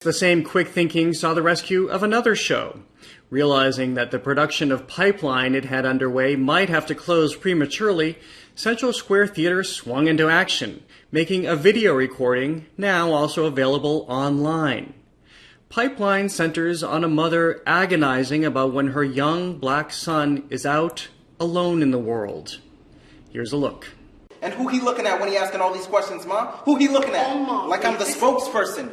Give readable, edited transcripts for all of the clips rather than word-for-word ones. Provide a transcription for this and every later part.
The same quick thinking saw the rescue of another show. Realizing that the production of Pipeline it had underway might have to close prematurely, Central Square Theater swung into action, making a video recording, now also available online. Pipeline centers on a mother agonizing about when her young black son is out alone in the world. Here's a look. And who he looking at when he asking all these questions, Ma? Who he looking at? Oh, Mom, like I'm the spokesperson.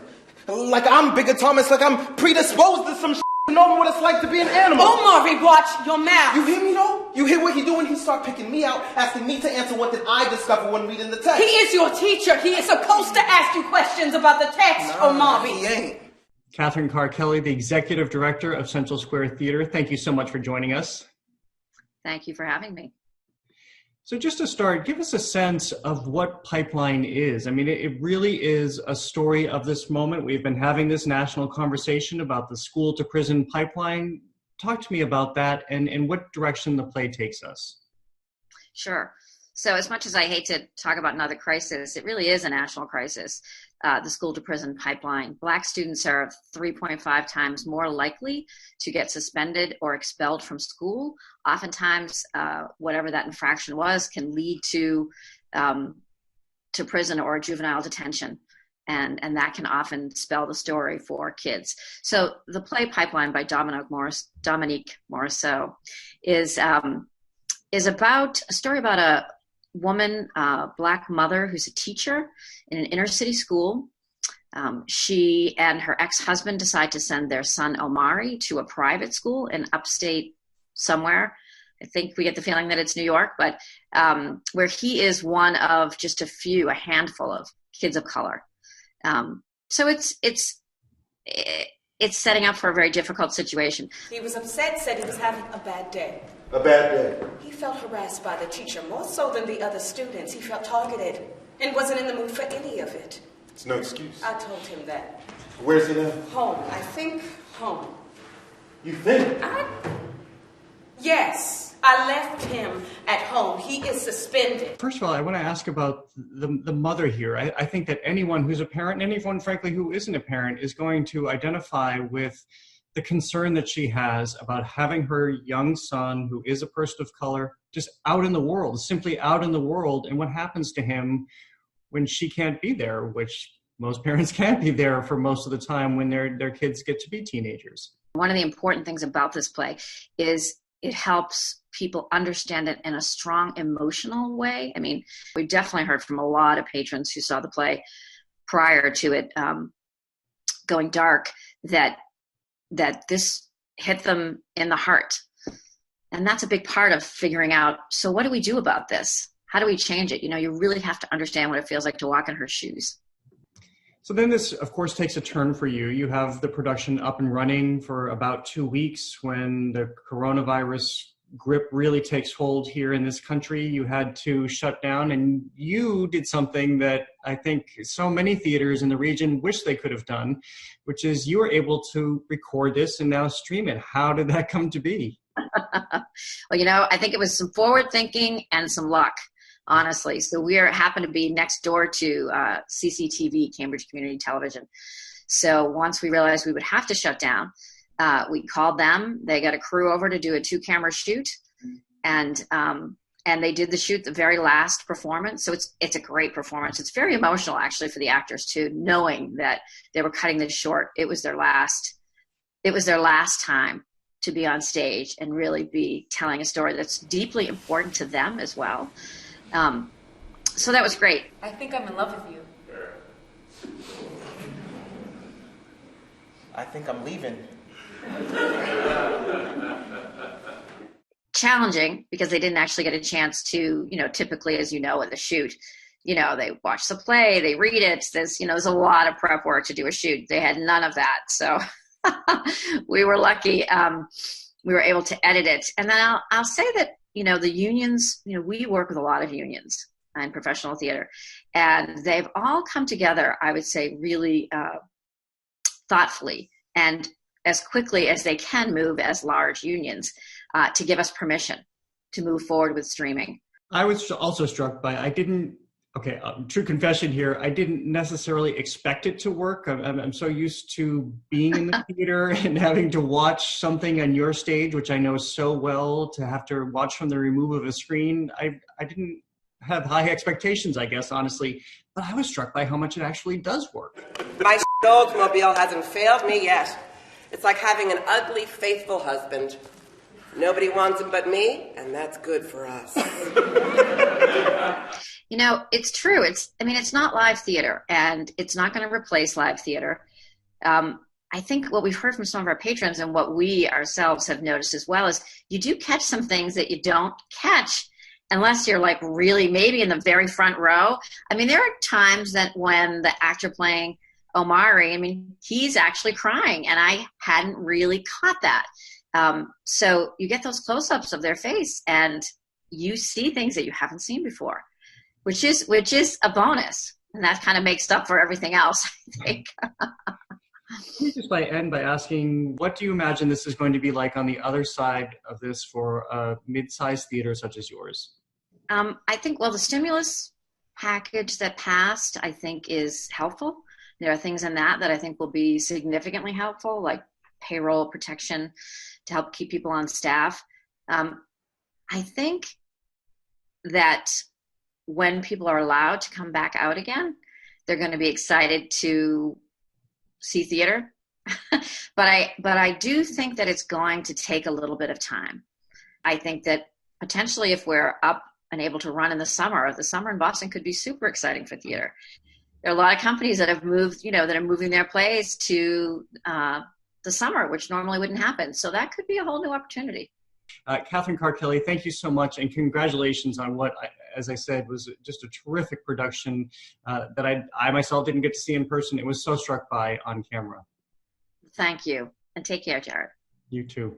Like I'm Bigger Thomas, like I'm predisposed to some shit to know what it's like to be an animal. Oh, Marvin, watch your mouth. You hear me, though? You hear what he doing? He start picking me out, asking me to answer what did I discover when reading the text. He is your teacher. He is supposed to ask you questions about the text, Marvin. He ain't. Catherine Carr Kelly, the Executive Director of Central Square Theater, thank you so much for joining us. Thank you for having me. So just to start, give us a sense of what Pipeline is. I mean, it really is a story of this moment. We've been having this national conversation about the school to prison pipeline. Talk to me about that and what direction the play takes us. Sure. So as much as I hate to talk about another crisis, it really is a national crisis, the school to prison pipeline. Black students are 3.5 times more likely to get suspended or expelled from school. Oftentimes, whatever that infraction was can lead to prison or juvenile detention. And that can often spell the story for kids. So the play Pipeline by Dominique Morisseau is about a story about a woman, black mother who's a teacher in an inner city school. She and her ex-husband decide to send their son Omari to a private school in upstate somewhere. I think we get the feeling that it's New York, but where he is one of just a handful of kids of color. So it's setting up for a very difficult situation. He was upset, said he was having a bad day. A bad day. He felt harassed by the teacher, more so than the other students. He felt targeted and wasn't in the mood for any of it. It's no excuse. I told him that. Where's he now? Home. I think home. You think? Yes. I left him at home. He is suspended. First of all, I want to ask about the mother here. I think that anyone who's a parent, and anyone, frankly, who isn't a parent, is going to identify with the concern that she has about having her young son, who is a person of color, just out in the world, simply out in the world, and what happens to him when she can't be there, which most parents can't be there for most of the time when their kids get to be teenagers. One of the important things about this play is it helps people understand it in a strong emotional way. I mean, we definitely heard from a lot of patrons who saw the play prior to it going dark that this hit them in the heart. And that's a big part of figuring out, so what do we do about this? How do we change it? You know, you really have to understand what it feels like to walk in her shoes. So then this, of course, takes a turn for you. You have the production up and running for about 2 weeks when the coronavirus grip really takes hold here in this country. You had to shut down, and you did something that I think so many theaters in the region wish they could have done, which is you were able to record this and now stream it. How did that come to be? Well, you know, I think it was some forward thinking and some luck, honestly. So we happen to be next door to CCTV, Cambridge Community Television. So once we realized we would have to shut down, we called them. They got a crew over to do a 2-camera shoot, and they did the shoot the very last performance. So it's a great performance. It's very emotional, actually, for the actors too, knowing that they were cutting this short. It was their last time to be on stage and really be telling a story that's deeply important to them as well. So that was great. I think I'm in love with you. I think I'm leaving. Challenging because they didn't actually get a chance to, typically, as you know, in the shoot, they watch the play, they read it. There's a lot of prep work to do a shoot. They had none of that. So we were lucky. We were able to edit it. And then I'll say that, the unions, we work with a lot of unions in professional theater, and they've all come together, I would say, really thoughtfully and as quickly as they can move as large unions to give us permission to move forward with streaming. I was also struck by, I didn't Okay, true confession here. I didn't necessarily expect it to work. I'm so used to being in the theater and having to watch something on your stage, which I know so well, to have to watch from the remove of a screen. I didn't have high expectations, I guess, honestly, but I was struck by how much it actually does work. My Oldsmobile hasn't failed me yet. It's like having an ugly, faithful husband. Nobody wants him but me, and that's good for us. You know, it's true. It's not live theater, and it's not going to replace live theater. I think what we've heard from some of our patrons and what we ourselves have noticed as well is you do catch some things that you don't catch unless you're like really maybe in the very front row. I mean, there are times that when the actor playing Omari, he's actually crying, and I hadn't really caught that. So you get those close-ups of their face, and you see things that you haven't seen before, which is a bonus, and that kind of makes up for everything else, I think. Let me just end by asking, what do you imagine this is going to be like on the other side of this for a mid-sized theater such as yours? I think, well, the stimulus package that passed, I think, is helpful. There are things in that I think will be significantly helpful, like payroll protection to help keep people on staff. I think that when people are allowed to come back out again, they're going to be excited to see theater. but I do think that it's going to take a little bit of time. I think that potentially if we're up and able to run in the summer in Boston could be super exciting for theater. There are a lot of companies that have moved, that are moving their plays to the summer, which normally wouldn't happen. So that could be a whole new opportunity. Catherine Carr-Kelly, thank you so much, and congratulations on what, as I said, was just a terrific production that I myself didn't get to see in person. It was so struck by on camera. Thank you, and take care, Jared. You too.